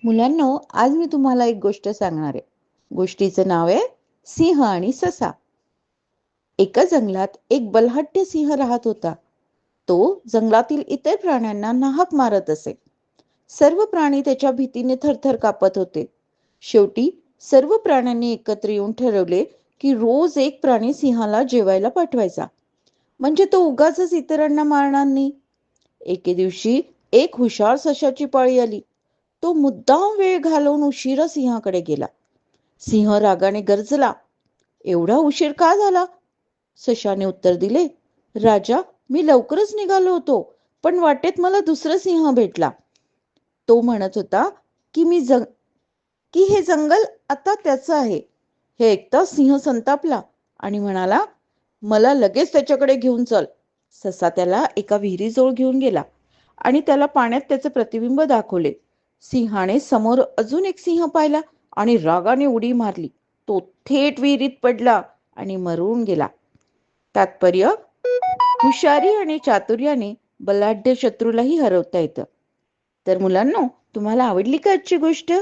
मुलांनो, आज मी तुम्हाला एक गोष्ट सांगणार आहे. गोष्टीचं नाव आहे सिंह आणि ससा. एका जंगलात एक बलहट्ट सिंह राहत होता. तो जंगलातील इतर प्राण्यांना नाहक मारत असे. सर्व प्राणी त्याच्या भीतीने थरथर कापत होते. शेवटी सर्व प्राण्यांनी एकत्र येऊन ठरवले की रोज एक प्राणी सिंहाला जेवायला पाठवायचा. म्हणजे तो उगाचच इतरांना मारणार नाही. एके दिवशी एक हुशार सशाची पाळी आली. तो मुद्दाम वेळ घालवून उशिरा सिंहाकडे गेला. सिंह रागाने गरजला, एवढा उशीर का झाला? सशाने उत्तर दिले, राजा, मी लवकरच निघालो होतो, पण वाटेत मला दुसरा सिंह भेटला. तो म्हणत होता की हे जंगल आता त्याचं आहे. हे ऐकता सिंह संतापला आणि म्हणाला, मला लगेच त्याच्याकडे घेऊन चल. ससा त्याला एका विहिरीजवळ घेऊन गेला आणि त्याला पाण्यात त्याचे प्रतिबिंब दाखवले. सिंहाने समोर अजून एक सिंह पाहिला आणि रागाने उडी मारली. तो थेट विहिरीत पडला आणि मरून गेला. तात्पर्य, हुशारी आणि चातुर्याने बलाढ्य शत्रूलाही हरवता येतं. तर मुलांनो, तुम्हाला आवडली का आजची गोष्ट?